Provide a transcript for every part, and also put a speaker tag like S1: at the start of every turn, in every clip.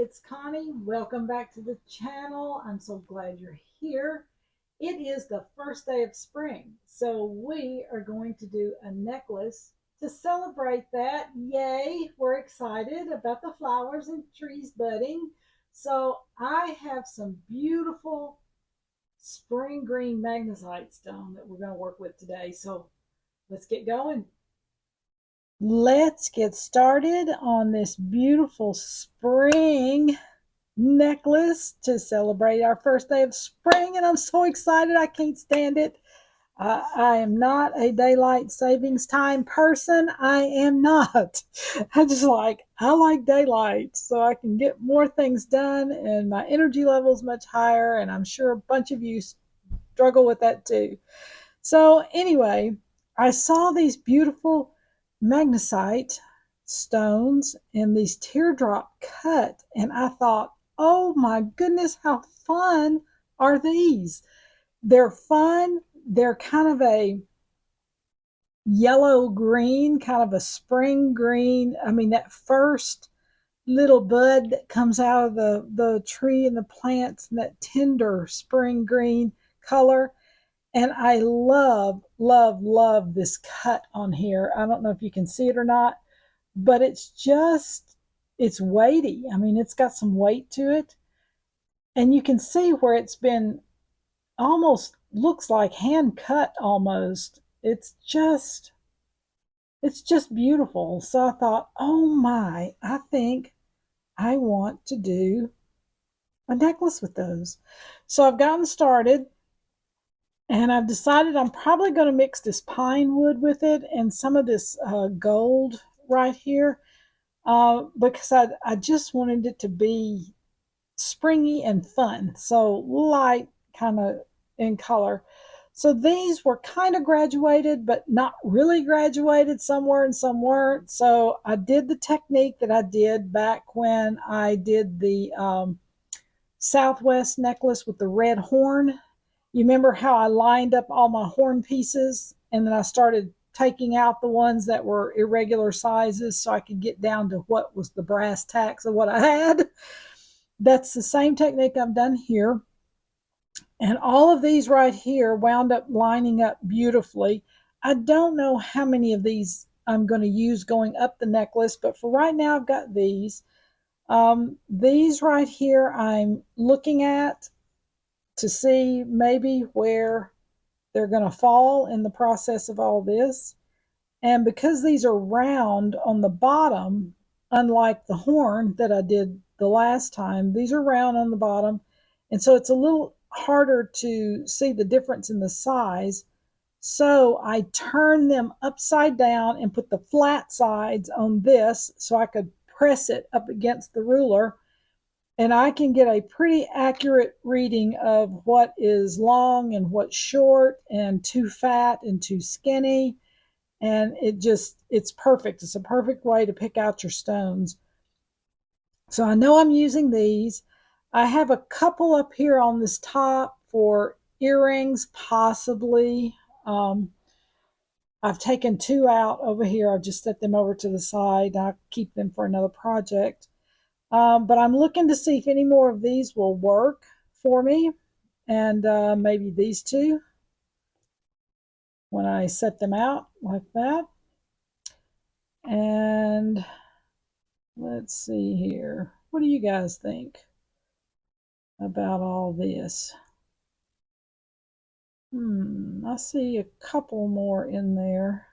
S1: it's Connie. Welcome back to the channel. I'm so glad you're here. It is the first day of spring, so we are going to do a necklace to celebrate that. Yay! We're excited about the flowers and trees budding. So I have some beautiful spring green magnesite stone that we're going to work with today. So let's get going. Let's get started on this beautiful spring necklace to celebrate our first day of spring, and I'm so excited. I can't stand it. I am not a daylight savings time person. I am not. I like daylight so I can get more things done, and my energy level is much higher, and I'm sure a bunch of you struggle with that too. So anyway, I saw these beautiful magnesite stones and these teardrop cut, and I thought, oh my goodness, how fun are these? They're fun. They're kind of a yellow green, kind of a spring green. I mean, that first little bud that comes out of the tree and the plants, and that tender spring green color. And I love, love, love this cut on here. I don't know if you can see it or not, but it's weighty. I mean, it's got some weight to it. And you can see where it's been almost looks like hand cut almost. It's just beautiful. So I thought, oh my, I think I want to do a necklace with those. So I've gotten started. And I've decided I'm probably going to mix this pine wood with it and some of this gold right here because I just wanted it to be springy and fun. So light kind of in color. So these were kind of graduated, but not really graduated. Some were and some weren't. So I did the technique that I did back when I did the Southwest necklace with the red horn. You remember how I lined up all my horn pieces and then I started taking out the ones that were irregular sizes so I could get down to what was the brass tacks of what I had. That's the same technique I've done here. And all of these right here wound up lining up beautifully. I don't know how many of these I'm going to use going up the necklace, but for right now I've got these. These right here I'm looking at to see maybe where they're going to fall in the process of all this. And because these are round on the bottom, unlike the horn that I did the last time, these are round on the bottom. And so it's a little harder to see the difference in the size. So I turned them upside down and put the flat sides on this so I could press it up against the ruler, and I can get a pretty accurate reading of what is long and what's short and too fat and too skinny. And it's perfect. It's a perfect way to pick out your stones. So I know I'm using these. I have a couple up here on this top for earrings, possibly. I've taken two out over here. I've just set them over to the side. I'll keep them for another project. But I'm looking to see if any more of these will work for me, and maybe these two when I set them out like that. And let's see here. What do you guys think about all this? I see a couple more in there,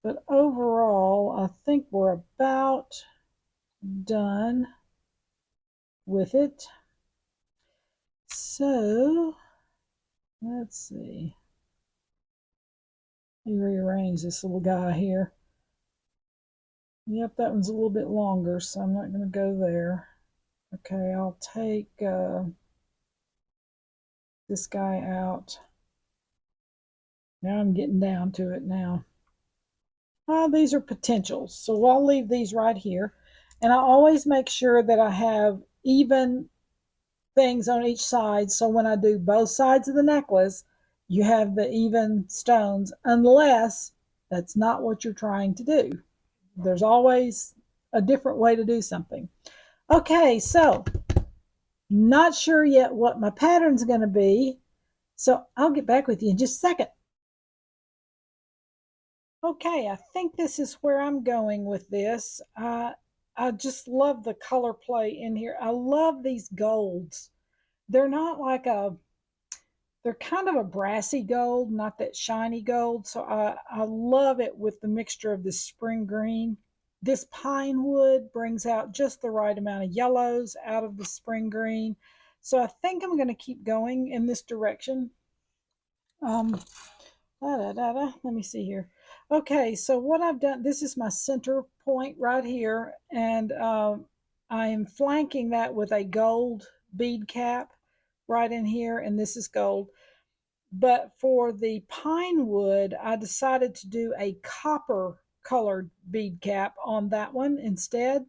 S1: but overall I think we're about done with it. So let's see. Let me rearrange this little guy here. Yep, that one's a little bit longer, so I'm not going to go there. Okay, I'll take this guy out. Now I'm getting down to it now. These are potentials, so I'll leave these right here. And I always make sure that I have even things on each side, so when I do both sides of the necklace, you have the even stones, unless that's not what you're trying to do. There's always a different way to do something. Okay, so not sure yet what my pattern's going to be. So I'll get back with you in just a second. Okay, I think this is where I'm going with this. I just love the color play in here. I love these golds. They're not like they're kind of a brassy gold, not that shiny gold. So I love it with the mixture of this spring green. This pine wood brings out just the right amount of yellows out of the spring green. So I think I'm going to keep going in this direction. Um, Let me see here. Okay, so what I've done, this is my center point right here, and I am flanking that with a gold bead cap right in here, and this is gold. But for the pine wood, I decided to do a copper colored bead cap on that one instead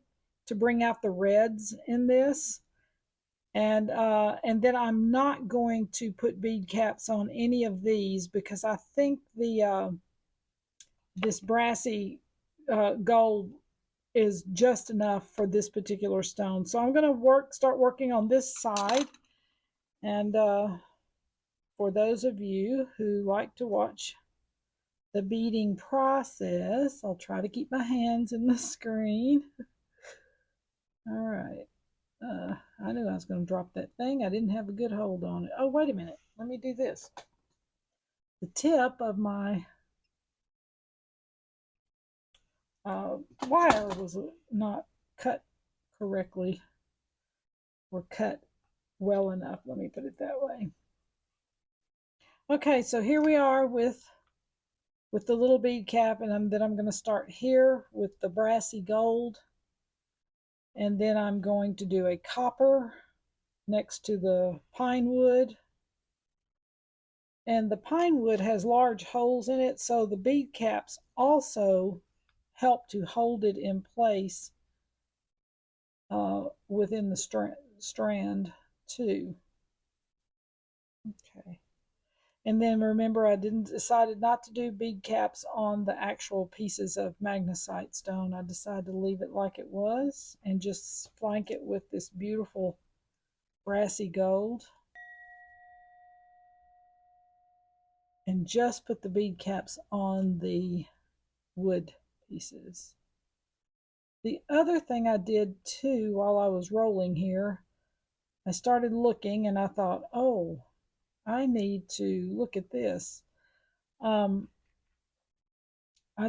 S1: to bring out the reds in this. And then I'm not going to put bead caps on any of these because I think the this brassy gold is just enough for this particular stone. So I'm going to start working on this side. And for those of you who like to watch the beading process, I'll try to keep my hands in the screen. All right. I knew I was going to drop that thing. I didn't have a good hold on it. Oh, wait a minute. Let me do this. The tip of my wire was not cut correctly or cut well enough. Let me put it that way. Okay, so here we are with the little bead cap, and then I'm going to start here with the brassy gold, and then I'm going to do a copper next to the pine wood. And the pine wood has large holes in it, so the bead caps also help to hold it in place within the strand too. Okay. And then remember, I didn't decided not to do bead caps on the actual pieces of magnesite stone. I decided to leave it like it was and just flank it with this beautiful brassy gold. And just put the bead caps on the wood pieces. The other thing I did too while I was rolling here, I started looking and I thought, oh, I need to look at this. I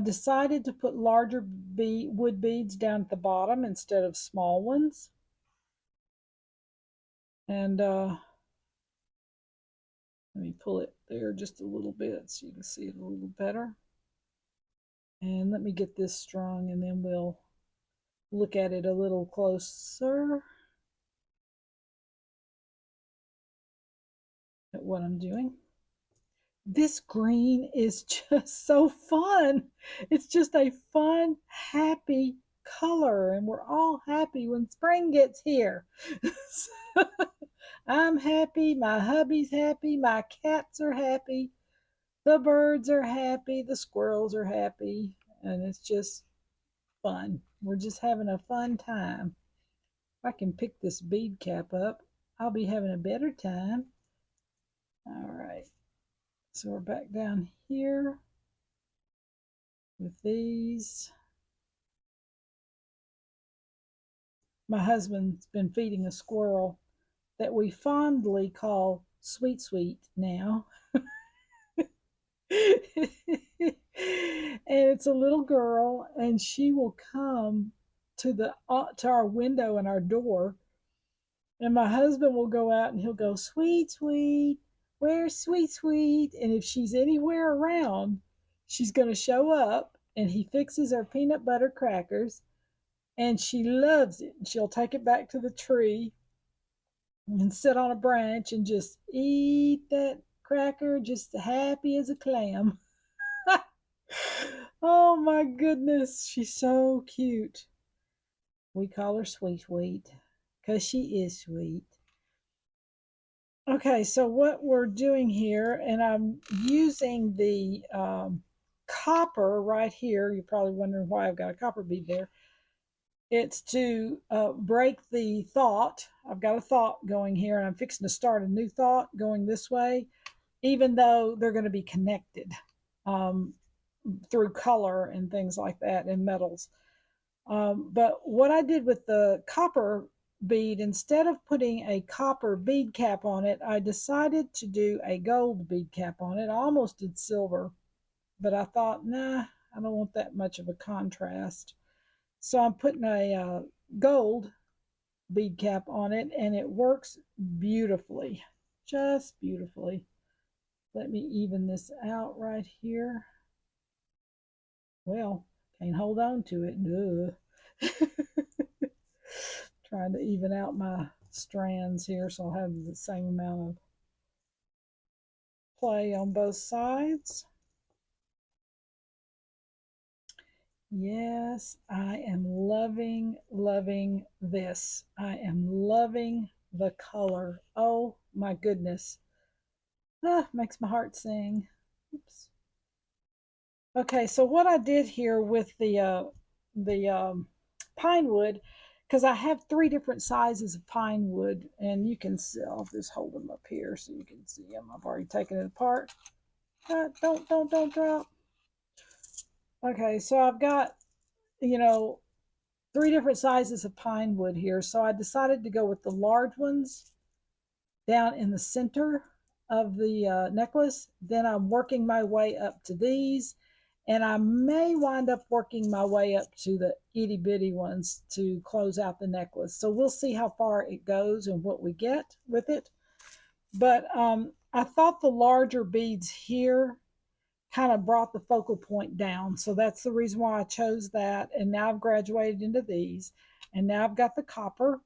S1: decided to put larger wood beads down at the bottom instead of small ones. And let me pull it there just a little bit so you can see it a little better. And let me get this strung and then we'll look at it a little closer at what I'm doing. This green is just so fun. It's just a fun, happy color, and we're all happy when spring gets here. I'm happy, my hubby's happy, my cats are happy, the birds are happy, the squirrels are happy, and it's just fun. We're just having a fun time. If I can pick this bead cap up, I'll be having a better time. All right. So we're back down here with these. My husband's been feeding a squirrel that we fondly call Sweet Sweet now. And it's a little girl, and she will come to our window and our door, and my husband will go out and he'll go, Sweet Sweet, where's Sweet Sweet? And if she's anywhere around, she's going to show up, and he fixes her peanut butter crackers, and she loves it. She'll take it back to the tree and sit on a branch and just eat that cracker just happy as a clam. Oh my goodness, she's so cute. We call her Sweet Sweet because she is sweet. Okay, so what we're doing here, and I'm using the copper right here. You're probably wondering why I've got a copper bead there. It's to break the thought. I've got a thought going here, and I'm fixing to start a new thought going this way, even though they're going to be connected um, through color and things like that and metals. But what I did with the copper bead, instead of putting a copper bead cap on it, I decided to do a gold bead cap on it. I almost did silver, but I thought, nah, I don't want that much of a contrast. So I'm putting a gold bead cap on it, and it works beautifully, just beautifully. Let me even this out right here. Well, can't hold on to it. Trying to even out my strands here so I'll have the same amount of play on both sides. Yes, I am loving, loving this. I am loving the color. Oh my goodness. Ah, makes my heart sing. Oops. Okay, so what I did here with the pine wood, because I have three different sizes of pine wood, and you can see, I'll just hold them up here so you can see them. I've already taken it apart. Don't drop. Okay, so I've got, you know, three different sizes of pine wood here. So I decided to go with the large ones down in the center of the necklace. Then I'm working my way up to these, and I may wind up working my way up to the itty bitty ones to close out the necklace. So we'll see how far it goes and what we get with it. But I thought the larger beads here kind of brought the focal point down. So that's the reason why I chose that. And now I've graduated into these. And now I've got the copper,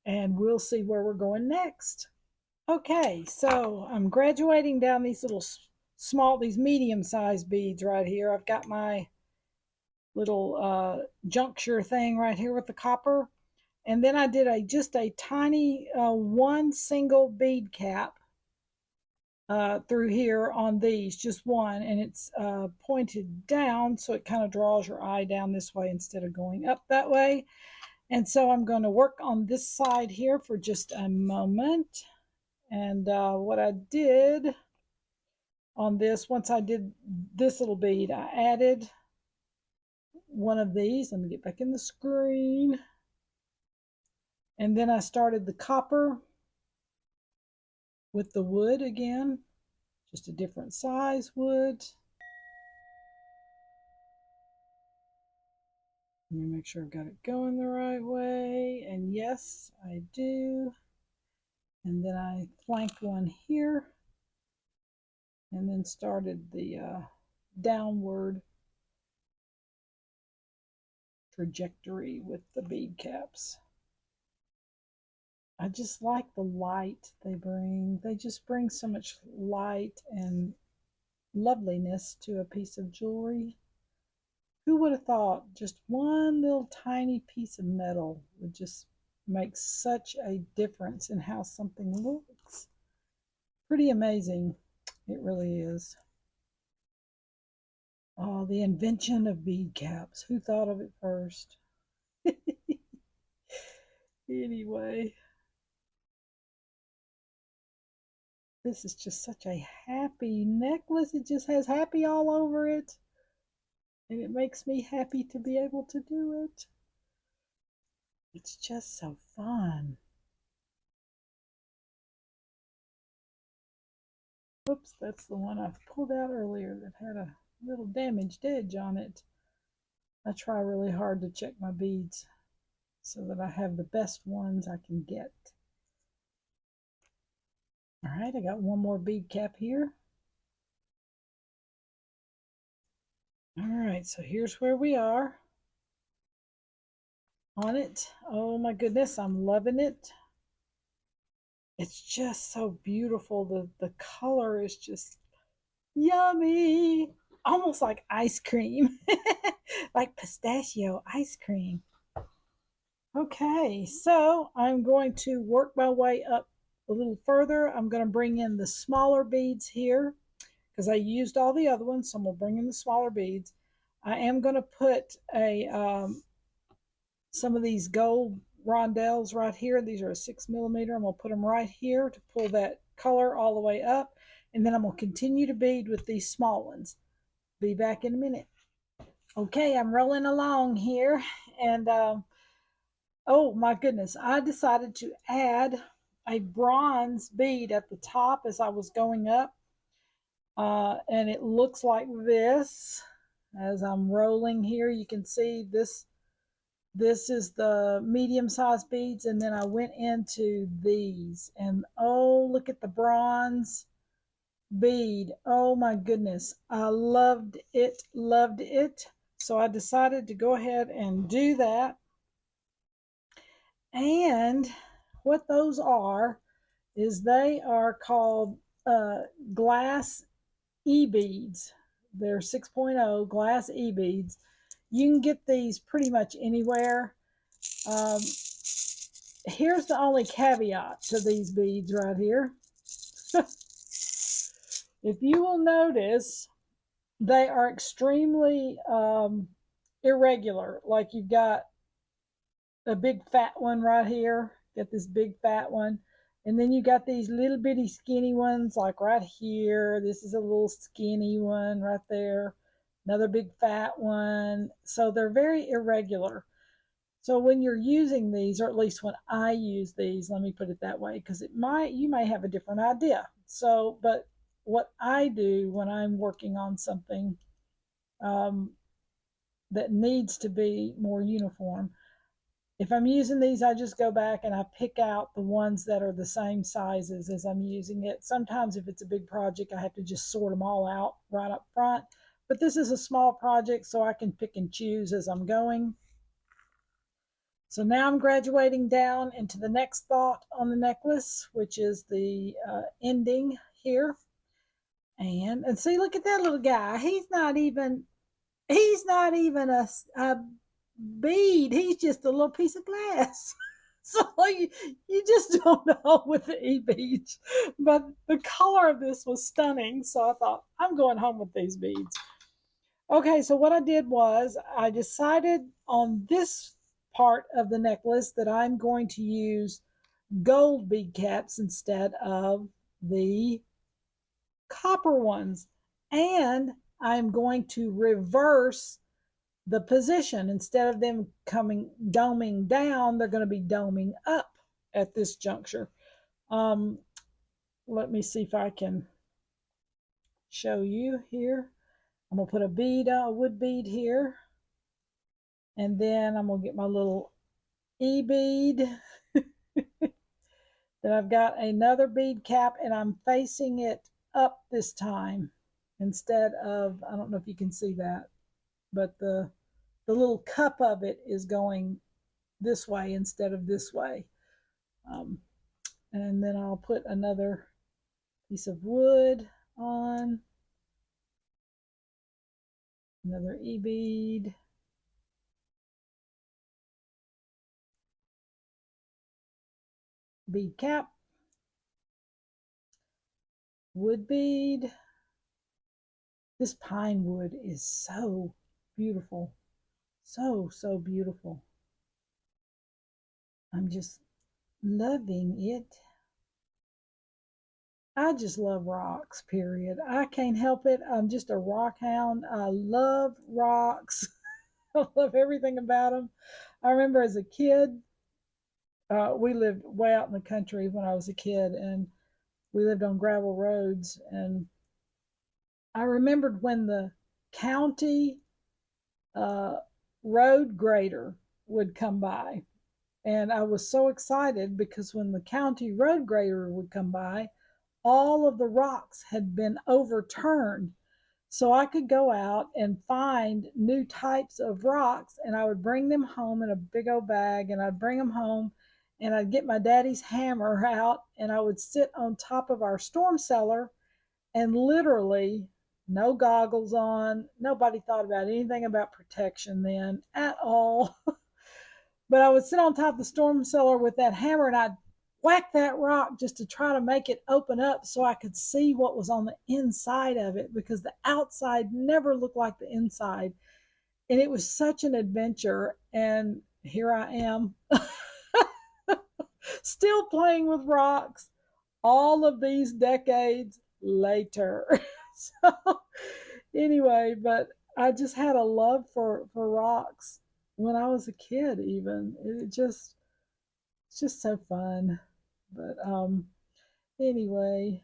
S1: and we'll see where we're going next. Okay, so I'm graduating down these little small, these medium-sized beads right here. I've got my little juncture thing right here with the copper. And then I did just a tiny one single bead cap through here on these, just one, and it's pointed down, so it kind of draws your eye down this way instead of going up that way. And so I'm going to work on this side here for just a moment. And what I did on this, once I did this little bead, I added one of these. Let me get back in the screen. And then I started the copper with the wood again, just a different size wood. Let me make sure I've got it going the right way. And yes, I do. And then I flanked one here and then started the downward trajectory with the bead caps. I just like the light they bring. They just bring so much light and loveliness to a piece of jewelry. Who would have thought just one little tiny piece of metal would just make such a difference in how something looks? Pretty amazing. It really is. Oh, the invention of bead caps. Who thought of it first? Anyway, this is just such a happy necklace. It just has happy all over it. And it makes me happy to be able to do it. It's just so fun. Oops, that's the one I pulled out earlier that had a little damaged edge on it. I try really hard to check my beads so that I have the best ones I can get. All right, I got one more bead cap here. All right, so here's where we are on it. Oh my goodness, I'm loving it. It's just so beautiful. The color is just yummy. Almost like ice cream. Like pistachio ice cream. Okay, so I'm going to work my way up a little further. I'm going to bring in the smaller beads here because I used all the other ones, so I'm going to bring in the smaller beads. I am going to put a some of these gold rondelles right here. These are a 6 millimeter. I'm going to put them right here to pull that color all the way up. And then I'm going to continue to bead with these small ones. Be back in a minute. Okay, I'm rolling along here. And oh my goodness, I decided to add a bronze bead at the top as I was going up. And it looks like this. As I'm rolling here, you can see this is the medium-sized beads, and then I went into these, and oh, look at the bronze bead. Oh my goodness, I loved it, loved it. So I decided to go ahead and do that. And what those are is they are called glass e-beads. They're 6.0 glass e-beads. You can get these pretty much anywhere. Here's the only caveat to these beads right here. If you will notice, they are extremely irregular. Like you've got a big fat one right here, got this big fat one, and then you got these little bitty skinny ones like right here. This is a little skinny one right there, another big fat one. So they're very irregular. So when you're using these, or at least when I use these, let me put it that way, because you may have a different idea. So, but what I do when I'm working on something that needs to be more uniform, if I'm using these, I just go back and I pick out the ones that are the same sizes as I'm using it. Sometimes if it's a big project, I have to just sort them all out right up front. But this is a small project, so I can pick and choose as I'm going. So now I'm graduating down into the next thought on the necklace, which is the ending here. And see, look at that little guy. He's not even a bead. He's just a little piece of glass. So you just don't know with the e-beads. But the color of this was stunning. So I thought, I'm going home with these beads. Okay, so what I did was I decided on this part of the necklace that I'm going to use gold bead caps instead of the copper ones. And I'm going to reverse the position. Instead of them doming down, they're going to be doming up at this juncture. Let me see if I can show you here. I'm going to put a wood bead here. And then I'm going to get my little e-bead. Then I've got another bead cap, and I'm facing it up this time instead of, I don't know if you can see that, but the little cup of it is going this way instead of this way. And then I'll put another piece of wood on, another e-bead. Bead cap, wood bead. This pine wood is so beautiful. So beautiful. I'm just loving it. I just love rocks, period. I can't help it. I'm just a rock hound. I love rocks. I love everything about them. I remember as a kid, we lived way out in the country when I was a kid, and we lived on gravel roads. And I remembered when the county road grader would come by. And I was so excited because when the county road grader would come by, all of the rocks had been overturned. So I could go out and find new types of rocks, and I would bring them home in a big old bag, and I'd bring them home, and I'd get my daddy's hammer out, and I would sit on top of our storm cellar, and literally, no goggles on. Nobody thought about anything about protection then at all. But I would sit on top of the storm cellar with that hammer, and I'd whack that rock just to try to make it open up so I could see what was on the inside of it, because the outside never looked like the inside. And it was such an adventure. And here I am, still playing with rocks all of these decades later. So, anyway, but I just had a love for rocks when I was a kid, even. It's just so fun. But anyway,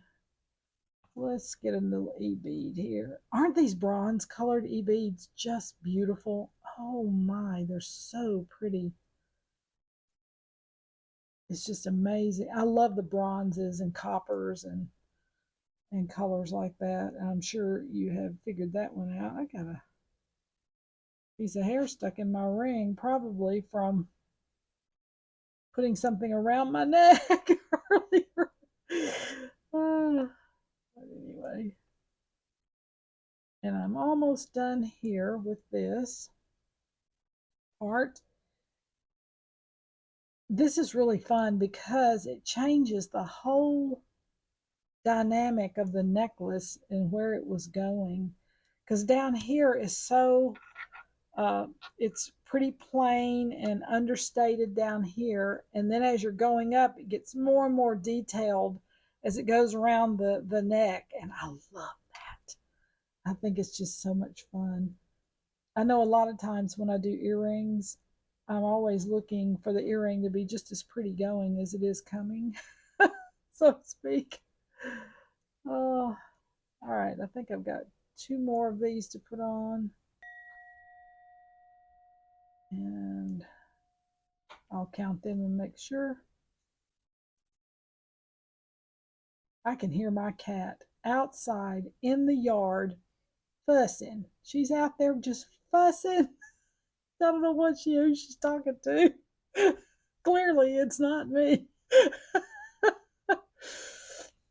S1: let's get a little e-bead here. Aren't these bronze colored e-beads just beautiful? Oh my, they're so pretty. It's just amazing. I love the bronzes and coppers and colors like that. I'm sure you have figured that one out. I got a piece of hair stuck in my ring, probably from putting something around my neck earlier. But anyway, and I'm almost done here with this part. This is really fun because it changes the whole dynamic of the necklace and where it was going. Because down here is so it's pretty plain and understated down here, and then as you're going up, it gets more and more detailed as it goes around the neck, and I love that. I think it's just so much fun. I know a lot of times when I do earrings, I'm always looking for the earring to be just as pretty going as it is coming, so to speak. Oh, all right. I think I've got two more of these to put on. And I'll count them and make sure. I can hear my cat outside in the yard fussing. She's out there just fussing. I don't know who she's talking to. Clearly, it's not me.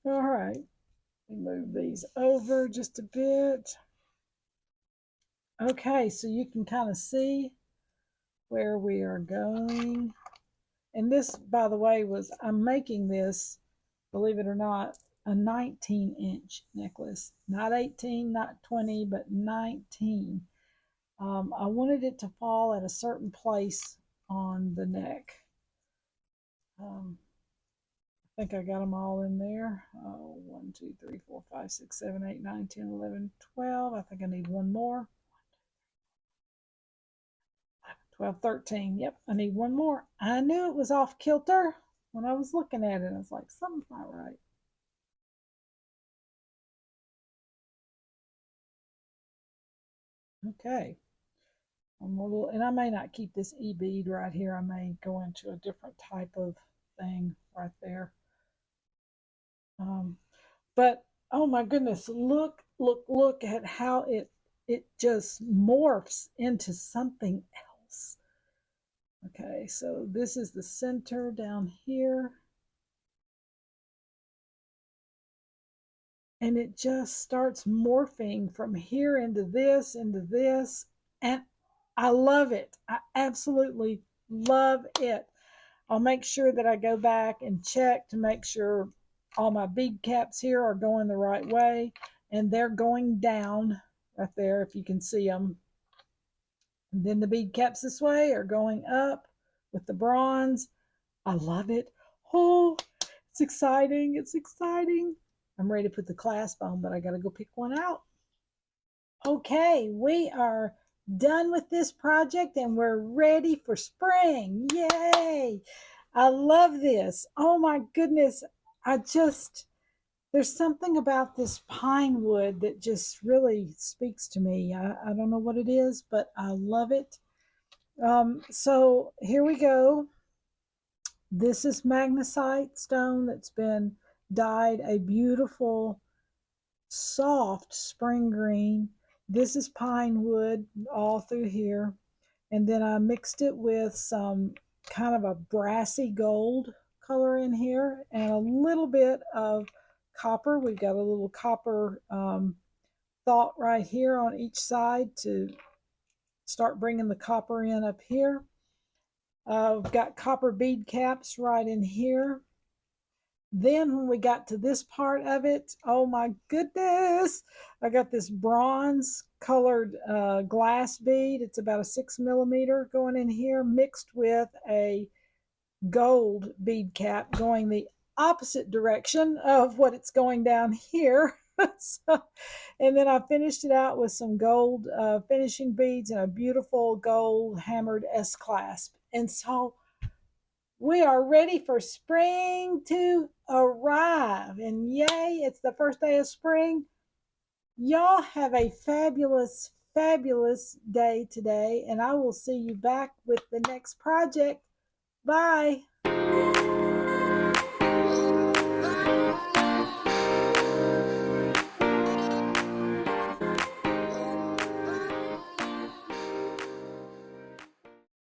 S1: All right, let me move these over just a bit. Okay, so you can kind of see where we are going. And this, by the way, I'm making this, believe it or not, a 19-inch necklace. Not 18, not 20, but 19. I wanted it to fall at a certain place on the neck. I think I got them all in there. 1, 2, 3, 4, 5, 6, 7, 8, 9, 10, 11, 12. I think I need one more. 12, 13. Yep, I need one more. I knew it was off kilter when I was looking at it. I was like, something's not right. Okay. And I may not keep this e-bead right here. I may go into a different type of thing right there. But oh my goodness, look at how it just morphs into something else. Okay, so this is the center down here. And it just starts morphing from here into this, and I love it. I absolutely love it. I'll make sure that I go back and check to make sure all my bead caps here are going the right way, and they're going down right there if you can see them. And then the bead caps this way are going up with the bronze. I love it. Oh, it's exciting. It's exciting. I'm ready to put the clasp on, but I got to go pick one out. Okay, we are done with this project and we're ready for spring. Yay! I love this. Oh my goodness. There's something about this pine wood that just really speaks to me. I don't know what it is, but I love it. So here we go. This is magnesite stone that's been dyed a beautiful, soft spring green. This is pine wood all through here. And then I mixed it with some kind of a brassy gold color in here and a little bit of copper. We've got a little copper thought right here on each side to start bringing the copper in up here. I've got copper bead caps right in here. Then when we got to this part of it, oh my goodness, I got this bronze colored glass bead. It's about a 6 millimeter going in here, mixed with a gold bead cap going the opposite direction of what it's going down here. So, and then I finished it out with some gold finishing beads and a beautiful gold hammered S clasp. And so we are ready for spring to arrive. And yay, it's the first day of spring. Y'all have a fabulous, fabulous day today. And I will see you back with the next project. Bye.